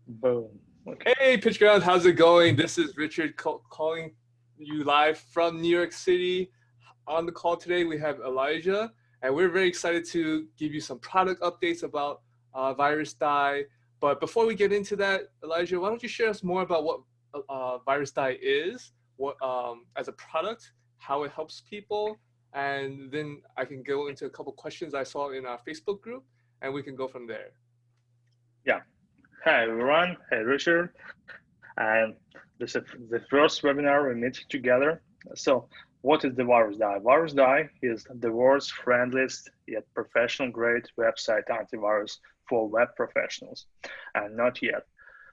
Boom. Okay. Hey, PitchGround, how's it going? This is Richard calling you live from New York City. On the call today, we have Elijah, and we're very excited to give you some product updates about Virusdie. But before we get into that, Elijah, why don't you share us more about what Virusdie is, what as a product, how it helps people, and then I can go into a couple questions I saw in our Facebook group, and we can go from there. Yeah. Hi, everyone. Hey, Richard. And this is the first webinar we meet together. So what is the Virusdie? Virusdie is the world's friendliest yet professional-grade website antivirus for web professionals, and not yet.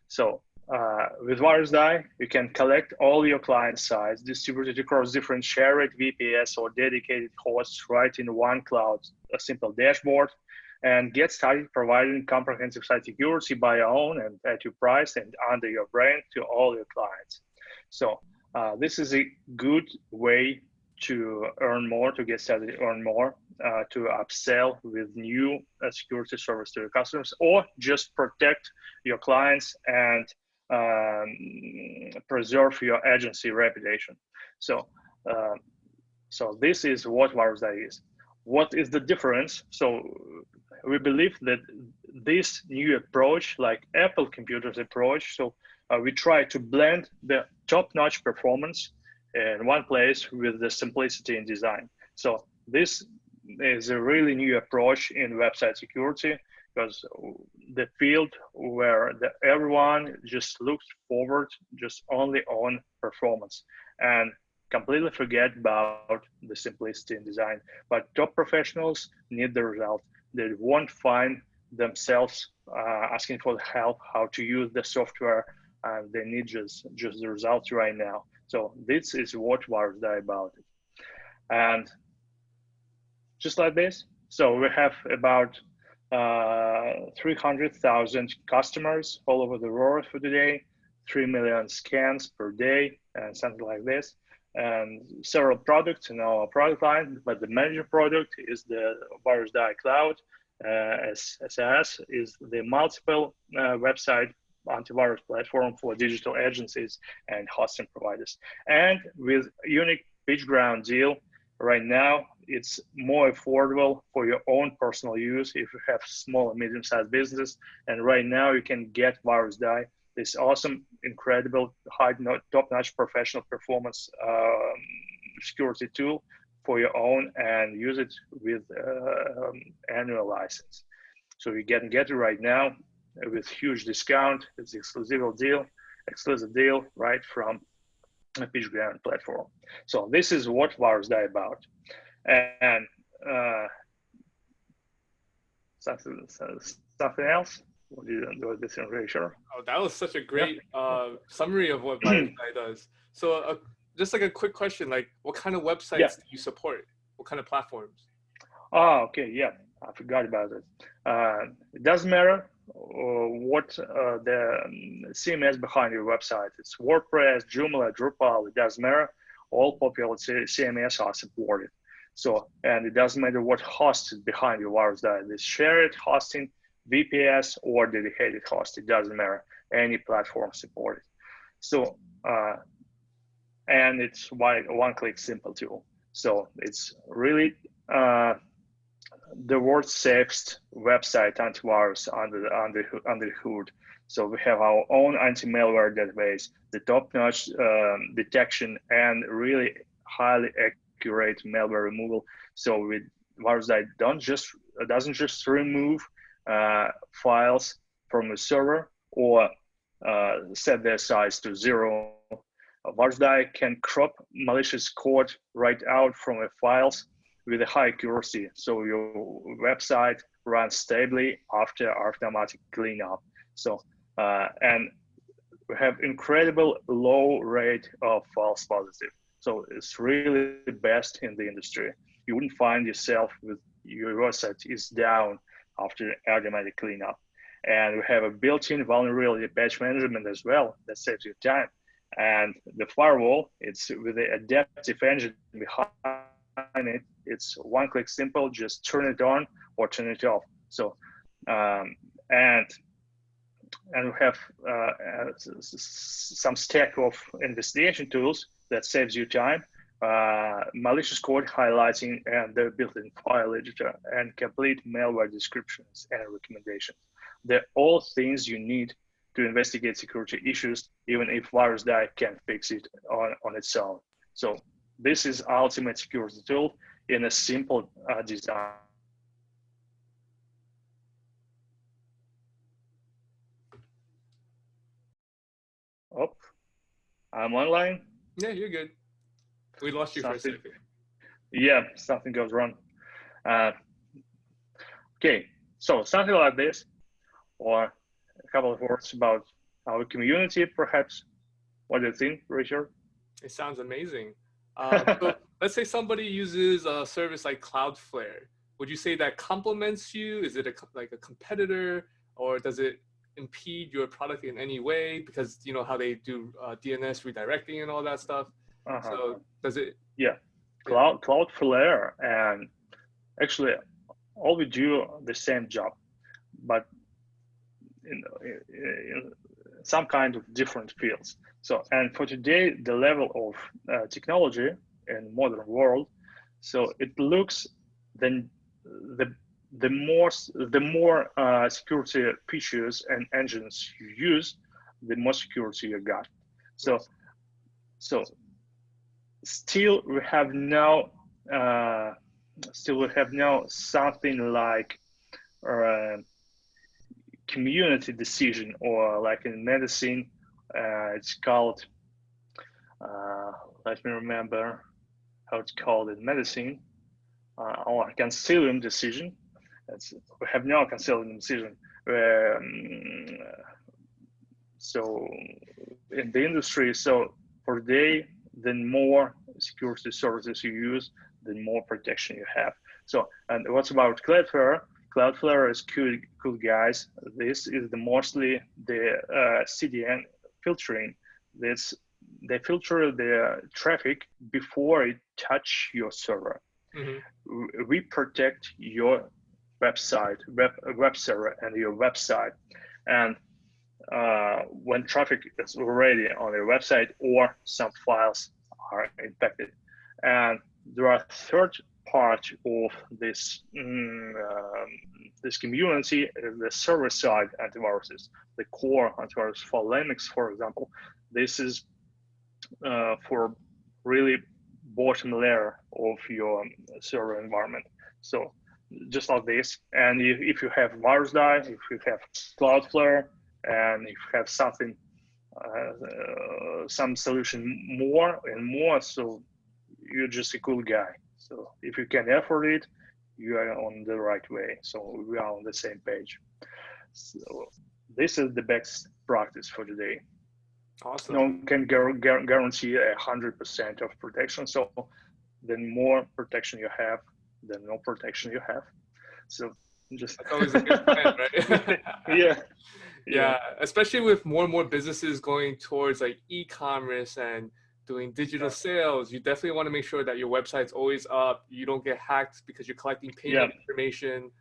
So with Virusdie, you can collect all your client sites distributed across different shared VPS or dedicated hosts right in one cloud, a simple dashboard, and get started providing comprehensive site security by your own and at your price and under your brand to all your clients. So this is a good way to earn more, to get started to earn more, to upsell with new security service to your customers, or just protect your clients and preserve your agency reputation. So, so this is what Virusdie is. What is the difference? So we believe that this new approach, like Apple computers approach, so we try to blend the top-notch performance in one place with the simplicity in design. So this is a really new approach in website security, because the field where everyone just looks forward just only on performance and completely forget about the simplicity in design. But top professionals need the result. They won't find themselves asking for help how to use the software, and they need just the results right now. So this is what Virusdie about it. And just like this, so we have about 300,000 customers all over the world for today, 3 million scans per day, and something like this, and several products in our product line. But the major product is the Virusdie Cloud. As SaaS is the multiple website antivirus platform for digital agencies and hosting providers. And with unique PitchGround deal, right now, it's more affordable for your own personal use if you have small and medium-sized business. And right now you can get Virusdie, this awesome, incredible, top-notch professional performance security tool for your own, and use it with annual license. So you can get it right now with huge discount. It's exclusive deal right from the PitchGround platform. So this is what Virusdie about. And something else? What do you do this in really sure? Oh, that was such a great summary of what Virusdie does. So just like a quick question, like what kind of websites do you support? What kind of platforms? Oh, okay, yeah, I forgot about it. It doesn't matter what the CMS behind your website. It's WordPress, Joomla, Drupal, it doesn't matter. All popular CMS are supported. So, and it doesn't matter what host is behind your Virusdie. It's shared hosting, VPS, or dedicated host. It doesn't matter. Any platform supported. So, and it's one-click simple tool. So it's really the world's safest website antivirus under the hood. So we have our own anti-malware database, the top-notch detection, and really highly accurate malware removal. So with Virusdie doesn't just remove files from a server or set their size to 0. Virusdie can crop malicious code right out from the files with a high accuracy, so your website runs stably after automatic cleanup. So, and we have incredible low rate of false positive. So it's really the best in the industry. You wouldn't find yourself with your website is down after automatic cleanup. And we have a built-in vulnerability patch management as well that saves you time. And the firewall, it's with the adaptive engine behind it. It's one-click simple, just turn it on or turn it off. So, and and we have some stack of investigation tools that saves you time, malicious code highlighting, and their built-in file editor, and complete malware descriptions and recommendations. They're all things you need to investigate security issues, even if Virusdie can't fix it on its own. So this is ultimate security tool in a simple design. Oh, I'm online. Yeah, you're good. We lost you for a second. Yeah, something goes wrong. Okay, so something like this, or a couple of words about our community, perhaps. What do you think, Richard? It sounds amazing. So let's say somebody uses a service like Cloudflare. Would you say that complements you? Is it like a competitor, or does it impede your product in any way? Because you know how they do DNS redirecting and all that stuff. So does it? Yeah, Cloudflare, and actually all we do the same job, but in some kind of different fields. So, and for today, the level of technology in modern world, so it looks then the more security features and engines you use, the more security you got. So still we have now something like community decision, or like in medicine, it's called, let me remember how it's called in medicine, or concilium decision. We have now concilium decision. So in the industry, so for today, the more security services you use, the more protection you have. So, and what's about Cloudflare? Cloudflare is cool guys. This is mostly the CDN filtering. They filter the traffic before it touch your server. Mm-hmm. We protect your website, web server, and your website. And when traffic is already on your website, or some files are infected, and there are third part of this this community, the server-side antiviruses, the core antivirus for Linux, for example. This is for really bottom layer of your server environment. So just like this, and if you have Virusdie, if you have Cloudflare, and if you have something, some solution more and more, so you're just a cool guy. So if you can afford it, you are on the right way. So we are on the same page. So this is the best practice for today. Awesome. No one can guarantee 100% of protection. So the more protection you have, the no protection you have. So just that's always a good plan, right? Yeah, especially with more and more businesses going towards like e-commerce and doing digital sales, you definitely want to make sure that your website's always up. You don't get hacked because you're collecting payment information.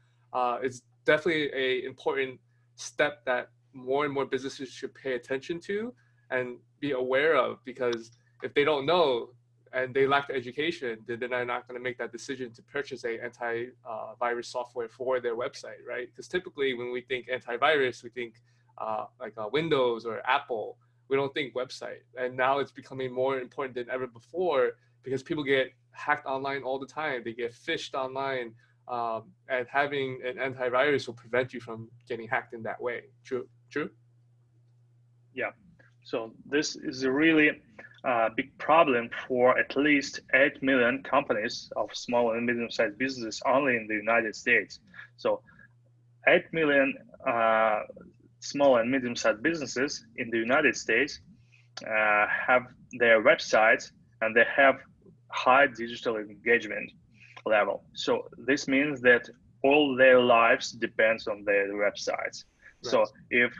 It's definitely an important step that more and more businesses should pay attention to and be aware of, because if they don't know and they lack the education, then they're not going to make that decision to purchase a antivirus software for their website, right? Because typically when we think antivirus, we think like Windows or Apple. We don't think website. And now it's becoming more important than ever before, because people get hacked online all the time. They get phished online, and having an antivirus will prevent you from getting hacked in that way. True? Yeah. So this is a really big problem for at least 8 million companies of small and medium-sized businesses only in the United States. So 8 million small and medium-sized businesses in the United States have their websites, and they have high digital engagement level. So this means that all their lives depends on their websites. So if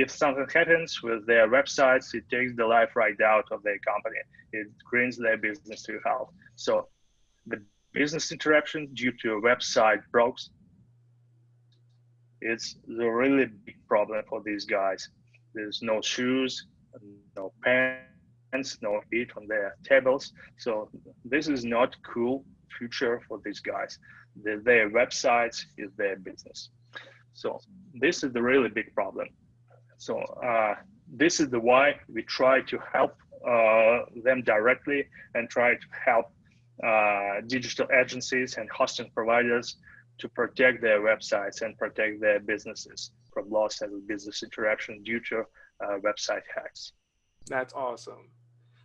something happens with their websites, it takes the life right out of their company. It brings their business to hell. So the business interruption due to a website breaks It's the really big problem for these guys. There's no shoes, no pants, no heat on their tables. So this is not cool future for these guys. Their websites is their business. So this is the really big problem. So this is the why we try to help them directly and try to help digital agencies and hosting providers to protect their websites and protect their businesses from loss of business interaction due to website hacks. That's awesome.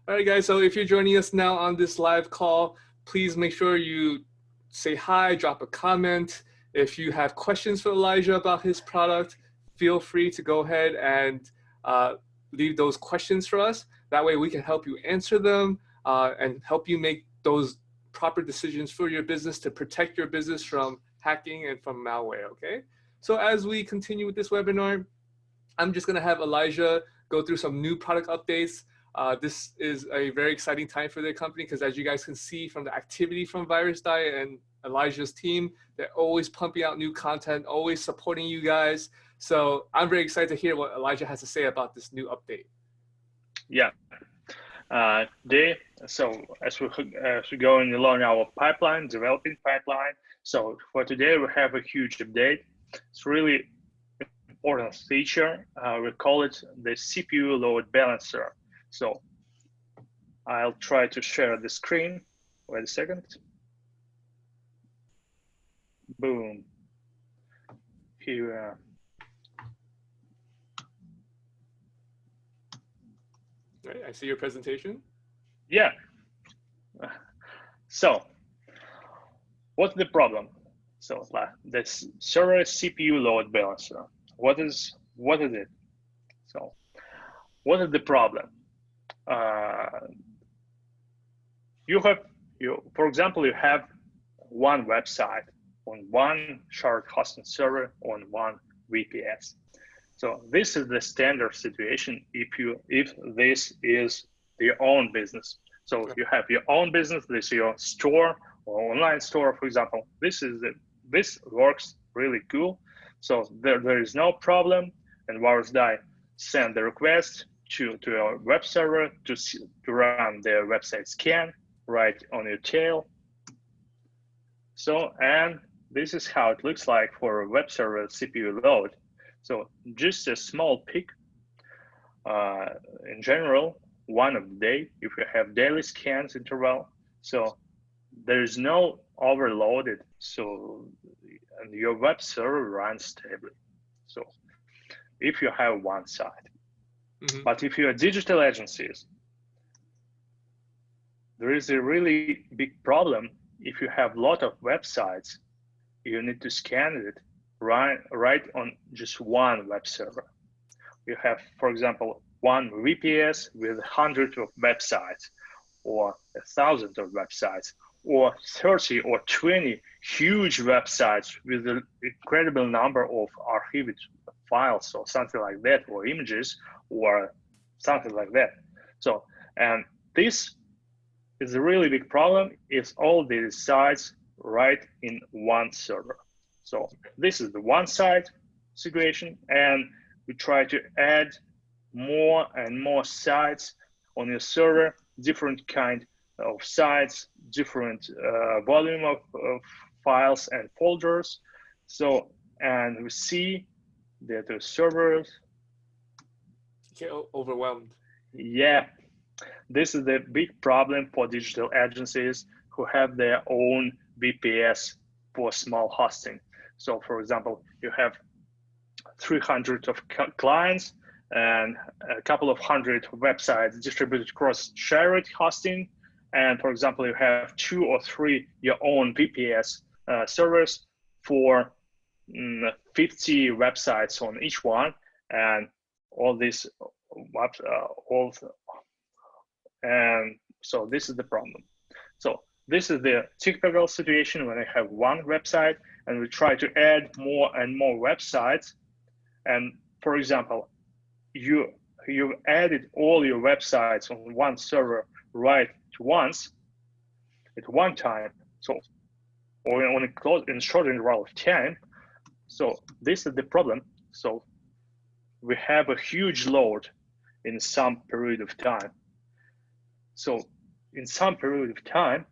All right, guys. So if you're joining us now on this live call, please make sure you say hi, drop a comment. If you have questions for Elijah about his product, feel free to go ahead and leave those questions for us. That way we can help you answer them and help you make those proper decisions for your business to protect your business from hacking and from malware, okay? So as we continue with this webinar, I'm just gonna have Elijah go through some new product updates. This is a very exciting time for their company because as you guys can see from the activity from Virusdie and Elijah's team, they're always pumping out new content, always supporting you guys. So I'm very excited to hear what Elijah has to say about this new update. Yeah. So as we go along our pipeline, developing pipeline. So for today, we have a huge update. It's really important feature. We call it the CPU load balancer. So I'll try to share the screen. Wait a second. Boom. Here we are. All right, I see your presentation. Yeah. So what's the problem? So this server CPU load balancer. What is it? So what is the problem? For example, you have one website on one shared hosting server on one VPS. So this is the standard situation if this is your own business. So you have your own business, this is your store or online store, for example. This works really cool. So there is no problem, and Virusdie send the request to your web server to run their website scan right on your tail. So, and this is how it looks like for a web server CPU load. So just a small peek. In general, one of the day, if you have daily scans interval, so there is no overloaded, so and your web server runs stably. So if you have one side, but if you are digital agencies, there is a really big problem. If you have a lot of websites, you need to scan it right on just one web server. You have, for example, one VPS with hundreds of websites, or 1,000 of websites, or 30 or 20 huge websites with an incredible number of archived files or something like that, or images or something like that. So, and this is a really big problem if all these sites right in one server. So this is the one side situation, and we try to add more and more sites on your server, different kind of sites, different volume of files and folders. So, and we see that the servers get overwhelmed. Yeah, this is the big problem for digital agencies who have their own VPS for small hosting. So for example, you have 300 of clients and a couple of hundred websites distributed across shared hosting. And for example, you have 2 or 3 your own VPS servers for 50 websites on each one, and all this and so this is the problem. So this is the typical situation when I have one website and we try to add more and more websites. And for example, you added all your websites on one server right to once at one time. So, or in a short interval of time. So this is the problem. So we have a huge load in some period of time. So in some period of time,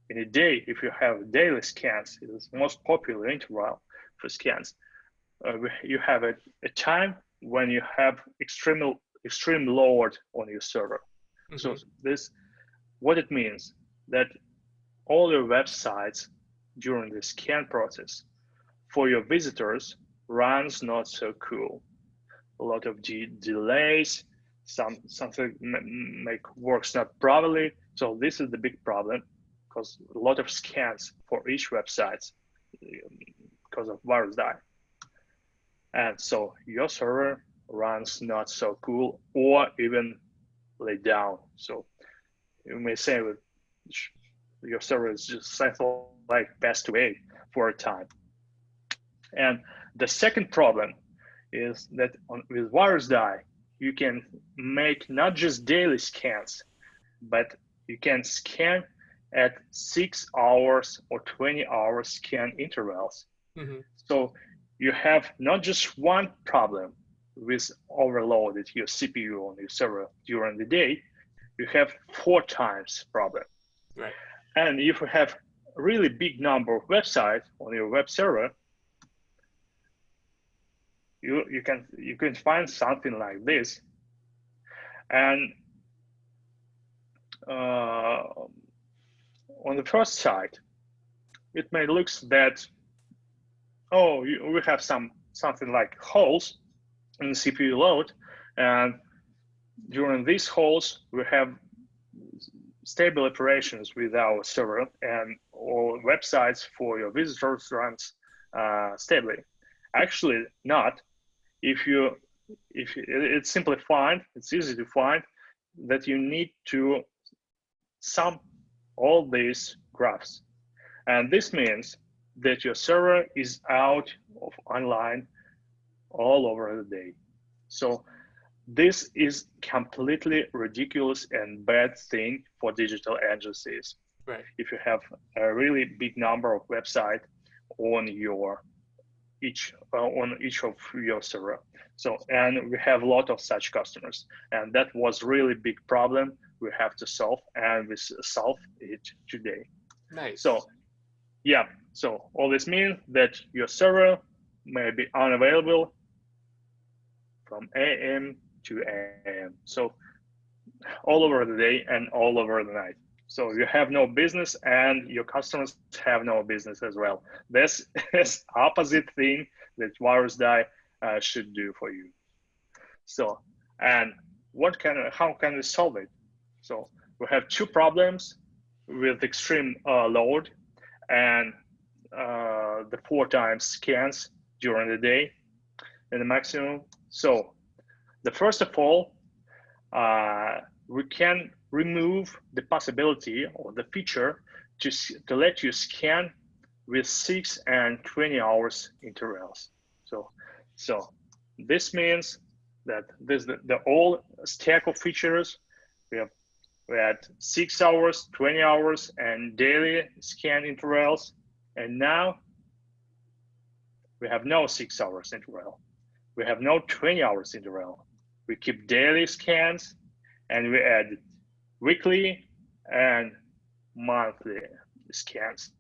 in a day, if you have daily scans, it is most popular interval for scans. You have a time when you have extreme load on your server. Mm-hmm. So this, what it means that all your websites during the scan process for your visitors runs not so cool. A lot of delays, something works not properly. So this is the big problem, because a lot of scans for each website because of Virusdie. And so your server runs not so cool or even lay down. So you may say that your server is just settled like best way for a time. And the second problem is that with Virusdie, you can make not just daily scans, but you can scan at 6 hours or 20-hour scan intervals. Mm-hmm. So you have not just one problem with overloaded your CPU on your server during the day, you have 4 times problem. Right. And if you have a really big number of websites on your web server, you can find something like this. And on the first side, it may look that, oh, we have something like holes in the CPU load, and during these holes we have stable operations with our server, and all websites for your visitors runs stably. Actually, not. If it's simply find, it's easy to find that you need to sum all these graphs, and this means that your server is out of online all over the day. So this is completely ridiculous and bad thing for digital agencies. Right. If you have a really big number of websites on each of your server. So, and we have a lot of such customers, and that was really big problem we have to solve, and we solve it today. Nice. So, yeah. So all this means that your server may be unavailable from AM to AM. So all over the day and all over the night. So you have no business, and your customers have no business as well. This is opposite thing that Virusdie should do for you. So, and how can we solve it? So we have 2 problems with extreme load and the 4 times scans during the day in the maximum. So the first of all, we can remove the possibility or the feature to let you scan with 6 and 20 hours intervals. So this means that the whole stack of features we had 6 hours, 20 hours, and daily scan intervals, and now we have no 6 hours interval. We have no 20 hours interval. We keep daily scans, and we add weekly and monthly scans.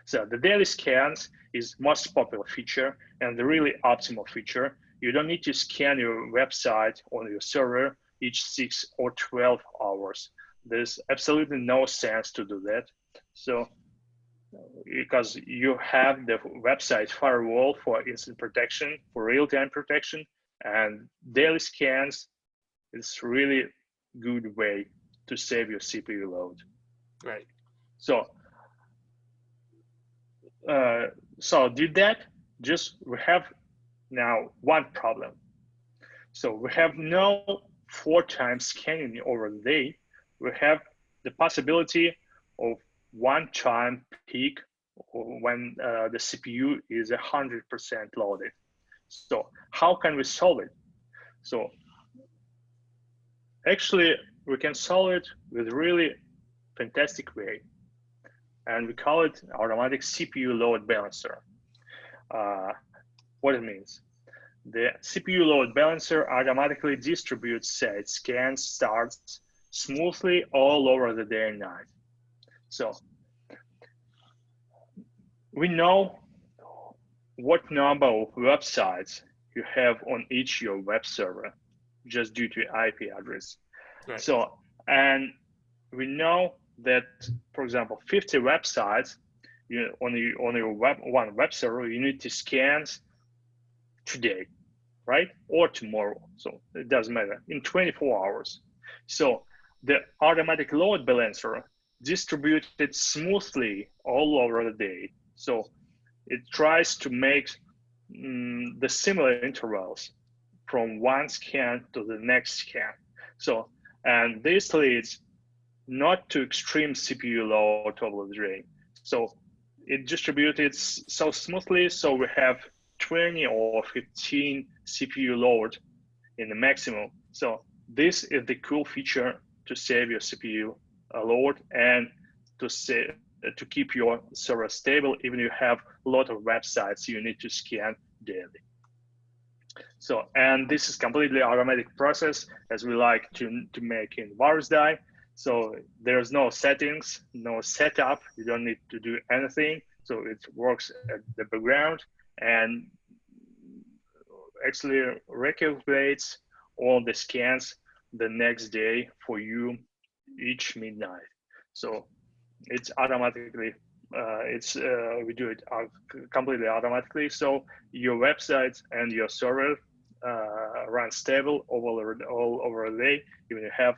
So the daily scans is most popular feature and the really optimal feature. You don't need to scan your website on your server each 6 or 12 hours. There's absolutely no sense to do that. So because you have the website firewall for instant protection, for real-time protection, and daily scans is really good way to save your CPU load. Right. So, did that? Just we have now one problem. So we have no 4 times scanning over the day. We have the possibility of 1 time peak when the CPU is 100% loaded. So how can we solve it? So actually, we can solve it with really fantastic way, and we call it automatic CPU load balancer. What it means? The CPU load balancer automatically distributes its scans starts smoothly all over the day and night. So we know what number of websites you have on each your web server just due to IP address. Right. So, and we know that, for example, 50 websites on your one web server, you need to scan today, right? Or tomorrow. So it doesn't matter, in 24 hours. So the automatic load balancer distributed smoothly all over the day. So it tries to make the similar intervals from one scan to the next scan. So, and this leads not to extreme CPU load over the day. So it distributed so smoothly, so we have 20 or 15 CPU load in the maximum. So this is the cool feature to save your CPU load and to keep your server stable, even if you have a lot of websites you need to scan daily. So, and this is completely automatic process as we like to make in Virusdie. So there's no settings, no setup. You don't need to do anything. So it works at the background and actually recalculates all the scans the next day for you each midnight. So it's automatically, we do it completely automatically. So your website and your server run stable all over the day. Even you have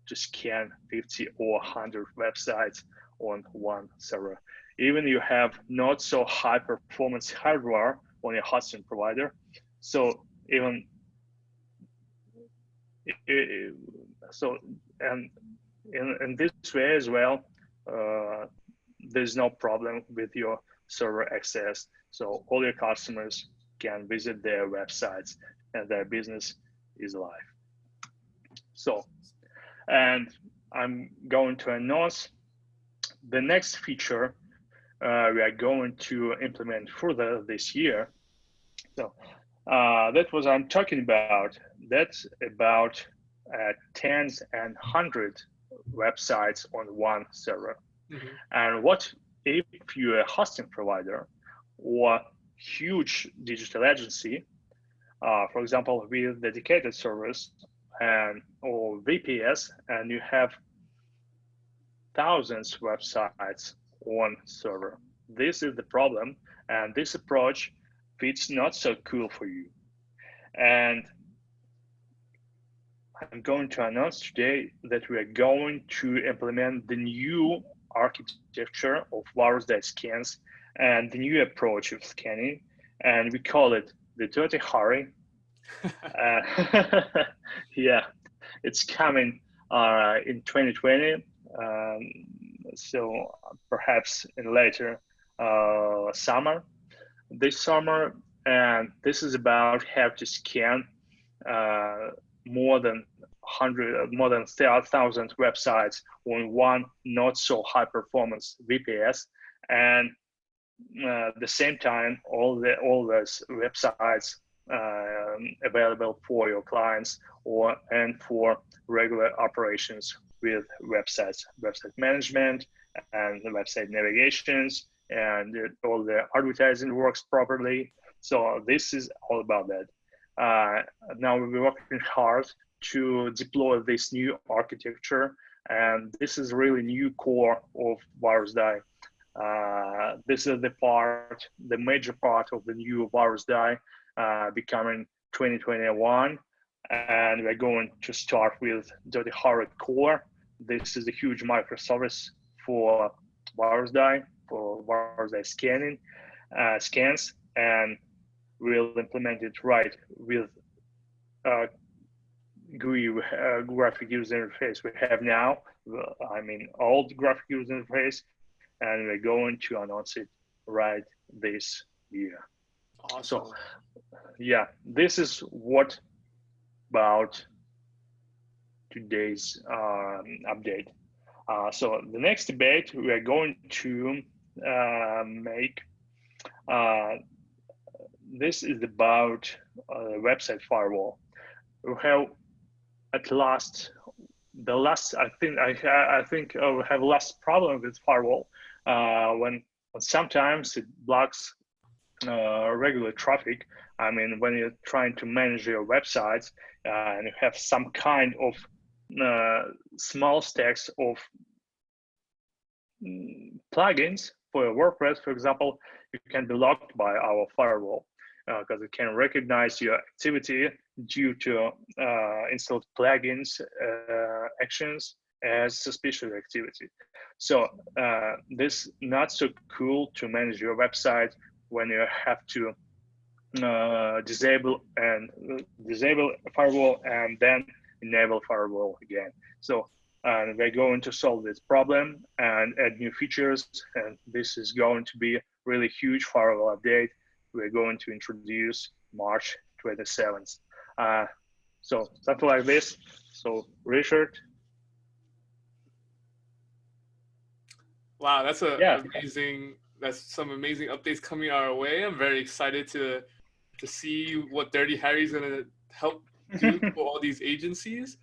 to scan 50 or 100 websites on one server. Even you have not so high performance hardware on your hosting provider. So even so, and in this way as well, there's no problem with your server access. So all your customers can visit their websites and their business is live. So, and I'm going to announce the next feature we are going to implement further this year. So that's what I'm talking about. That's about tens and hundreds websites on one server. Mm-hmm. And what if you're a hosting provider or huge digital agency, for example, with dedicated servers and or VPS, and you have thousands of websites on server. This is the problem, and this approach fits not so cool for you. And I'm going to announce today that we are going to implement the new architecture of Virusdie scans and the new approach of scanning, and we call it the Dirty Harry. Yeah, it's coming in 2020, so perhaps in later summer, this summer, and this is about how to scan more than 1,000 websites on one not so high performance VPS, and at the same time all those websites available for your clients and for regular operations with website management and the website navigations, and all the advertising works properly. So this is all about that. Now we're working hard to deploy this new architecture, and this is really new core of Virusdie. This is the major part of the new Virusdie becoming 2021, and we're going to start with Dirty Harry core. This is a huge microservice for Virusdie, for Virusdie scans, and we'll implement it right with GUI, graphic user interface we have now. I mean, old graphic user interface, and we're going to announce it right this year. Awesome. So, yeah, this is what about today's update. So the next debate we are going to make this is about website firewall. We have at last I think we have less problem with firewall when sometimes it blocks regular traffic. I mean, when you're trying to manage your websites and you have some kind of small stacks of plugins for your WordPress, for example, you can be locked by our firewall because it can recognize your activity due to installed plugins actions as suspicious activity. So this not so cool to manage your website when you have to disable firewall and then enable firewall again. So we're going to solve this problem and add new features, and this is going to be a really huge firewall update we're going to introduce March 27th. So something like this. So Richard. Wow, that's amazing. That's some amazing updates coming our way. I'm very excited to see what Dirty Harry's gonna help do for all these agencies.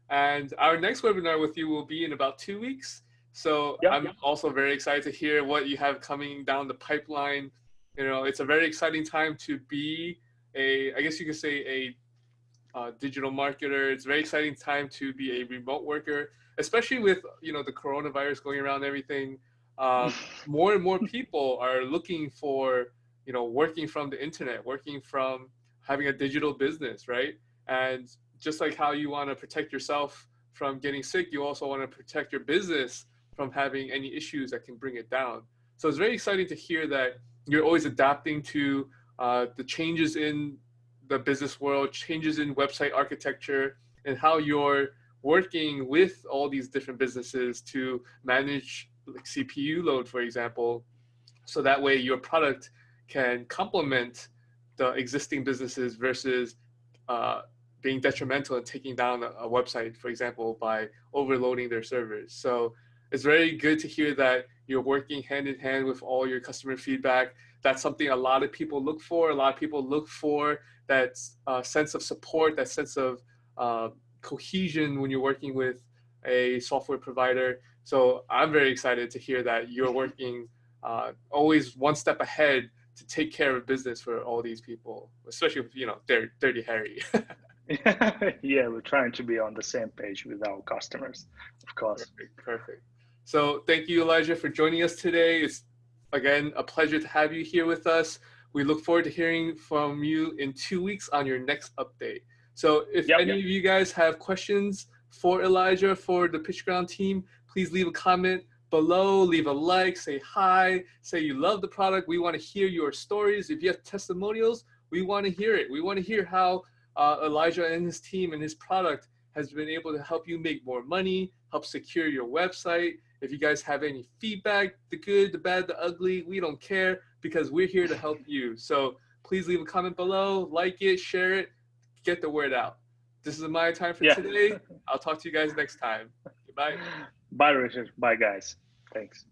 And our next webinar with you will be in about 2 weeks. So I'm also very excited to hear what you have coming down the pipeline. You know, it's a very exciting time to be I guess you could say a digital marketer. It's a very exciting time to be a remote worker, especially with, you know, the coronavirus going around and everything. More and more people are looking for, you know, working from the internet, working from having a digital business, right? And just like how you want to protect yourself from getting sick, you also want to protect your business from having any issues that can bring it down. So it's very exciting to hear that you're always adapting to the changes in the business world, changes in website architecture, and how you're working with all these different businesses to manage like CPU load, for example, so that way your product can complement the existing businesses versus being detrimental and taking down a website, for example, by overloading their servers. So it's very good to hear that you're working hand in hand with all your customer feedback. That's something a lot of people look for. A lot of people look for that sense of support, that sense of cohesion when you're working with a software provider. So I'm very excited to hear that you're working always one step ahead to take care of business for all these people, especially with, you know, Dirty Harry. Yeah, we're trying to be on the same page with our customers, of course. Perfect. So thank you, Elijah, for joining us today. It's, again, a pleasure to have you here with us. We look forward to hearing from you in 2 weeks on your next update. So if any of you guys have questions for Elijah, for the PitchGround team, please leave a comment below, leave a like, say hi, say you love the product. We want to hear your stories. If you have testimonials, we want to hear it. We want to hear how Elijah and his team and his product has been able to help you make more money, help secure your website. If you guys have any feedback, the good, the bad, the ugly, we don't care because we're here to help you. So please leave a comment below, like it, share it, get the word out. This is my time for today. I'll talk to you guys next time. Goodbye. Bye, Richard. Bye, guys. Thanks.